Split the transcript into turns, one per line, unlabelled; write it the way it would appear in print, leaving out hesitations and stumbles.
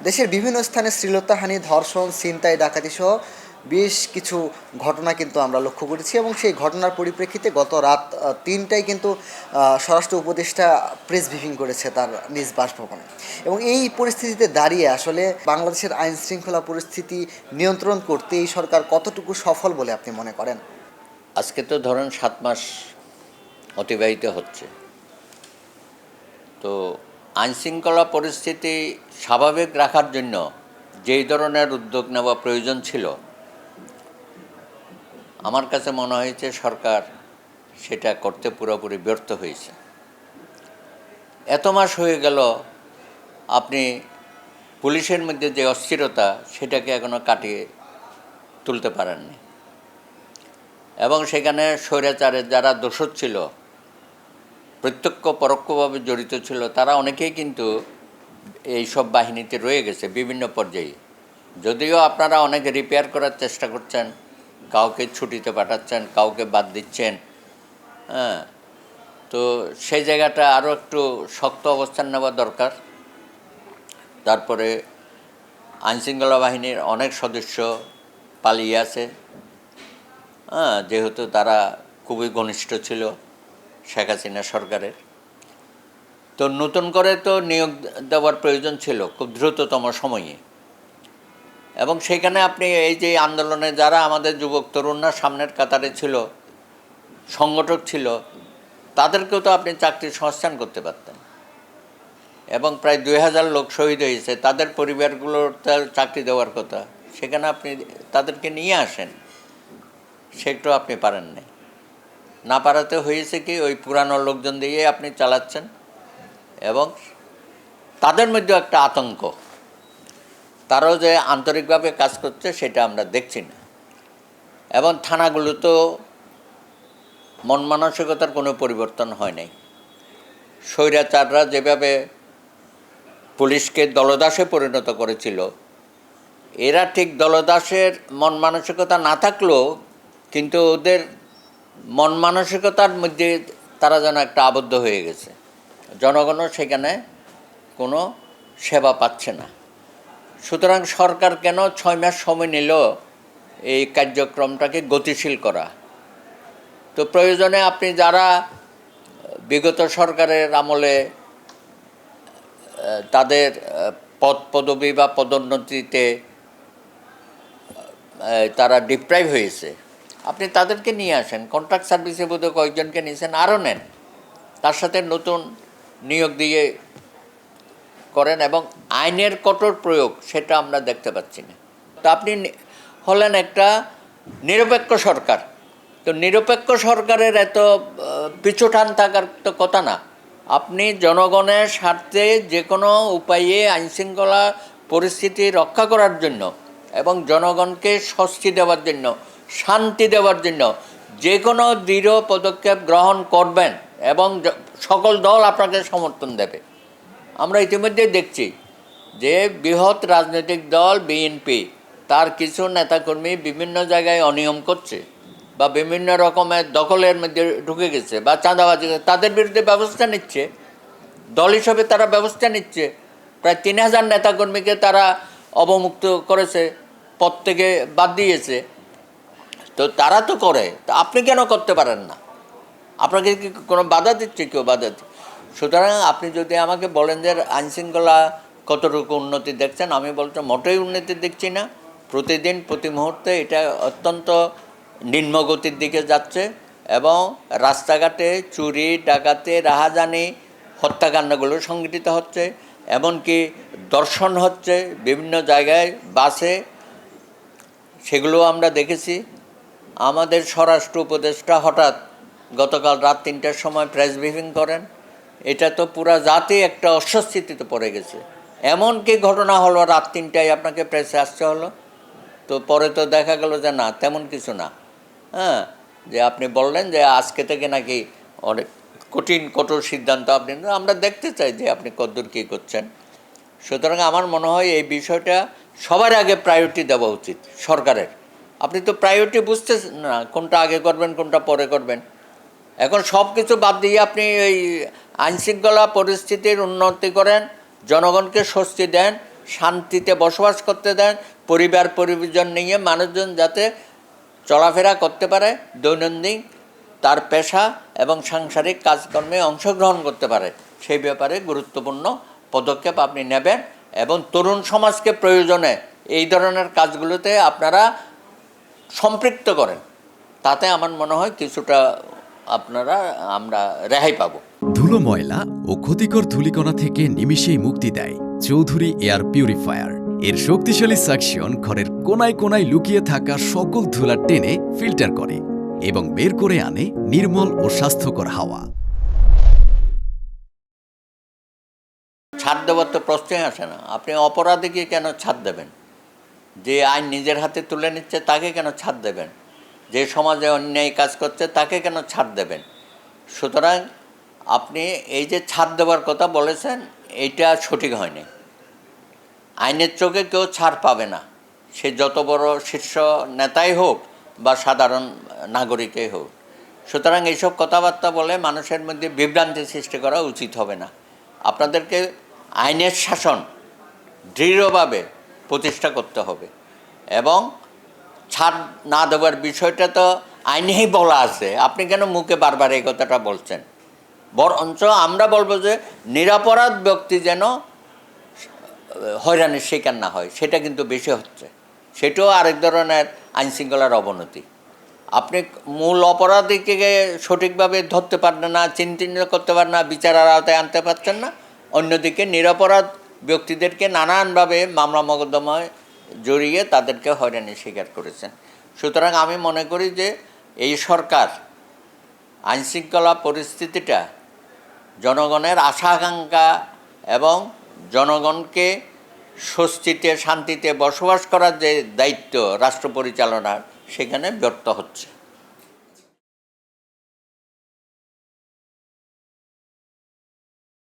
দেশের বিভিন্ন স্থানে শ্লীলতাহানি, ধর্ষণ, ছিনতাই, ডাকাতি সহ বেশ কিছু ঘটনা কিন্তু আমরা লক্ষ্য করেছি এবং সেই ঘটনার পরিপ্রেক্ষিতে গত রাত ৩টায় কিন্তু স্বরাষ্ট্র উপদেষ্টা প্রেস ব্রিফিং করেছে তার নিজ বাসভবনে। এবং এই পরিস্থিতিতে দাঁড়িয়ে আসলে বাংলাদেশের আইন শৃঙ্খলা পরিস্থিতি নিয়ন্ত্রণ করতে এই সরকার কতটুকু সফল বলে আপনি মনে করেন?
আজকে তো ধরেন ৭ মাস অতিবাহিত হচ্ছে। তো আইনশৃঙ্খলা পরিস্থিতি স্বাভাবিক রাখার জন্য যেই ধরনের উদ্যোগ নেওয়া প্রয়োজন ছিল, আমার কাছে মনে হয়েছে সরকার সেটা করতে পুরোপুরি ব্যর্থ হয়েছে। এত মাস হয়ে গেল, আপনি পুলিশের মধ্যে যে অস্থিরতা সেটাকে এখনও কাটিয়ে তুলতে পারেননি। এবং সেখানে স্বৈরাচারের যারা দোষর ছিল, প্রত্যক্ষ পরোক্ষভাবে জড়িত ছিল, তারা অনেকেই কিন্তু এই সব বাহিনীতে রয়ে গেছে বিভিন্ন পর্যায়ে। যদিও আপনারা অনেকে রিপেয়ার করার চেষ্টা করছেন, কাউকে ছুটিতে পাঠাচ্ছেন, কাউকে বাদ দিচ্ছেন, হ্যাঁ, তো সেই জায়গাটা আরও একটু শক্ত অবস্থান নেওয়া দরকার। তারপরে আইনশৃঙ্খলা বাহিনীর অনেক সদস্য পালিয়ে আছে, হ্যাঁ, যেহেতু তারা খুবই ঘনিষ্ঠ ছিল শেখ হাসিনা সরকারের। তো নতুন করে তো নিয়োগ দেওয়ার প্রয়োজন ছিল খুব দ্রুততম সময়ে। এবং সেখানে আপনি এই যে আন্দোলনে যারা আমাদের যুবক তরুণরা সামনের কাতারে ছিল, সংগঠক ছিল, তাদেরকেও তো আপনি চাকরির সংস্থান করতে পারতেন। এবং প্রায় ২,০০০ লোক শহীদ হয়েছে, তাদের পরিবারগুলোর চাকরি দেওয়ার কথা, সেখানে আপনি তাদেরকে নিয়ে আসেন, সেটাও আপনি পারেননি। না পারাতে হয়েছে কি, ওই পুরানো লোকজন দিয়ে আপনি চালাচ্ছেন এবং তাদের মধ্যেও একটা আতঙ্ক, তারাও যে আন্তরিকভাবে কাজ করছে সেটা আমরা দেখছি না। এবং থানাগুলোতেও মন মানসিকতার কোনো পরিবর্তন হয় নাই। স্বৈরাচাররা যেভাবে পুলিশকে দলদাসে পরিণত করেছিল, এরা ঠিক দলদাসের মন মানসিকতা না থাকলেও কিন্তু ওদের মন মানসিকতার মধ্যে তারা যেন একটা আবদ্ধ হয়ে গেছে। জনগণও সেখানে কোনো সেবা পাচ্ছে না। সুতরাং সরকার কেন ৬ মাস সময় নিল এই কার্যক্রমটাকে গতিশীল করা? তো প্রয়োজনে আপনি যারা বিগত সরকারের আমলে তাদের পদ পদবি বা পদোন্নতিতে তারা ডিপ্রাইভ হয়েছে, আপনি তাদেরকে নিয়ে আসেন। কন্ট্রাক্ট সার্ভিসে বোধহয় কয়েকজনকে নিয়েছেন, আরও নেন, তার সাথে নতুন নিয়োগ দিয়ে করেন। এবং আইনের কঠোর প্রয়োগ সেটা আমরা দেখতে পাচ্ছি না। তো আপনি হলেন একটা নিরপেক্ষ সরকার, তো নিরপেক্ষ সরকারের এত পিছুটান থাকার তো কথা না। আপনি জনগণের স্বার্থে যে কোনো উপায়ে আইনশৃঙ্খলা পরিস্থিতি রক্ষা করার জন্য এবং জনগণকে স্বস্তি দেওয়ার জন্য, শান্তি দেওয়ার জন্য যে কোনো দৃঢ় পদক্ষেপ গ্রহণ করবেন এবং সকল দল আপনাকে সমর্থন দেবে। আমরা ইতিমধ্যে দেখছি যে বৃহৎ রাজনৈতিক দল বিএনপি, তার কিছু নেতাকর্মী বিভিন্ন জায়গায় অনিয়ম করছে বা বিভিন্ন রকমের দখলের মধ্যে ঢুকে গেছে বা চাঁদাবাজি, তাদের বিরুদ্ধে ব্যবস্থা নিচ্ছে। দল হিসাবে তারা ব্যবস্থা নিচ্ছে। প্রায় ৩,০০০ নেতাকর্মীকে তারা অবমুক্ত করেছে, পদ থেকে বাদ দিয়েছে। তো তারা তো করে, তা আপনি কেন করতে পারেন না? আপনাকে কি কোনো বাধা দিচ্ছে? কেউ বাধা দিচ্ছে? সুতরাং আপনি যদি আমাকে বলেন যে আইনশৃঙ্খলা কতটুকু উন্নতি দেখছেন, আমি বলতে মোটেই উন্নতি দেখছি না। প্রতিদিন প্রতি মুহূর্তে এটা অত্যন্ত নিম্নগতির দিকে যাচ্ছে এবং রাস্তাঘাটে চুরি, ডাকাতি, রাহাজানি, হত্যাকাণ্ডগুলো সংঘটিত হচ্ছে, এমনকি দর্শন হচ্ছে বিভিন্ন জায়গায়, বাসে, সেগুলো আমরা দেখেছি। আমাদের স্বরাষ্ট্র উপদেষ্টা হঠাৎ গতকাল রাত ৩টার সময় প্রেস ব্রিফিং করেন। এটা তো পুরা জাতি একটা অস্বস্তিতে পড়ে গেছে। এমন কি ঘটনা হলো রাত ৩টায় আপনাকে প্রেসে আসতে হলো? তো পরে তো দেখা গেল যে না, তেমন কিছু না। হ্যাঁ, যে আপনি বললেন যে আজকে থেকে নাকি অনেক কঠোর সিদ্ধান্ত আপনি, আমরা দেখতে চাই যে আপনি কতদূর কী করছেন। সুতরাং আমার মনে হয় এই বিষয়টা সবার আগে প্রায়োরিটি দেওয়া উচিত সরকারের। আপনি তো প্রায়োরিটি বুঝতেছেন না, কোনটা আগে করবেন কোনটা পরে করবেন। এখন সব কিছু বাদ দিয়ে আপনি এই আইনশৃঙ্খলা পরিস্থিতির উন্নতি করেন, জনগণকে স্বস্তি দেন, শান্তিতে বসবাস করতে দেন, পরিবার পরিজন নিয়ে মানুষজন যাতে চলাফেরা করতে পারে, দৈনন্দিন তার পেশা এবং সাংসারিক কাজকর্মে অংশগ্রহণ করতে পারে, সেই ব্যাপারে গুরুত্বপূর্ণ পদক্ষেপ আপনি নেবেন এবং তরুণ সমাজকে প্রয়োজনে এই ধরনের কাজগুলোতে আপনারা সম্পৃক্ত করেন। তাতে আমার মনে হয় কিছুটা আমরা রেহাই পাবো।
ধুলো, ময়লা ও ক্ষতিকর ধূলিকণা থেকে নিমিষেই মুক্তি দেয় চৌধুরী এয়ার পিউরিফায়ার। এর শক্তিশালী সাকশন ঘরের কোনায় কোনায় লুকিয়ে থাকা সকল ধুলা টেনে ফিল্টার করে এবং বের করে আনে নির্মল ও স্বাস্থ্যকর হাওয়া।
ছাড় দেওয়ার তো প্রশ্নই আসে না। আপনি অপরাধীকে কেন ছাড় দেবেন? যে আইন নিজের হাতে তুলে নিচ্ছে তাকে কেন ছাড় দেবেন? যে সমাজে অন্যায় কাজ করছে তাকে কেন ছাড় দেবেন? সুতরাং আপনি এই যে ছাড় দেওয়ার কথা বলেছেন, এইটা সঠিক হয়নি। আইনের চোখে কেউ ছাড় পাবে না, সে যত বড় শীর্ষ নেতাই হোক বা সাধারণ নাগরিকই হোক। সুতরাং এইসব কথাবার্তা বলে মানুষের মধ্যে বিভ্রান্তি সৃষ্টি করা উচিত হবে না। আপনাদেরকে আইনের শাসন দৃঢ়ভাবে প্রতিষ্ঠা করতে হবে এবং ছাড় না দেওয়ার বিষয়টা তো আইনেই বলা আছে। আপনি কেন মুখে বারবার এই কথাটা বলছেন? বরঞ্চ আমরা বলবো যে নিরপরাধ ব্যক্তি যেন হয়রানির শিকার না হয়, সেটা কিন্তু বেশি হচ্ছে। সেটাও আরেক ধরনের আইনশৃঙ্খলার অবনতি। আপনি মূল অপরাধীকে সঠিকভাবে ধরতে পারবেন না, চিহ্নিত করতে পারেন না, বিচারের আওতায় আনতে পারছেন না। অন্যদিকে নিরপরাধ ব্যক্তিদেরকে নানানভাবে মামলা মোকদ্দমায় জড়িয়ে তাদেরকে হয়রানির শিকার করেছেন। সুতরাং আমি মনে করি যে এই সরকার আইনশৃঙ্খলা পরিস্থিতিটা জনগণের আশা আকাঙ্ক্ষা এবং জনগণকে স্বস্তিতে শান্তিতে বসবাস করার যে দায়িত্ব রাষ্ট্র পরিচালনার, সেখানে ব্যর্থ হচ্ছে।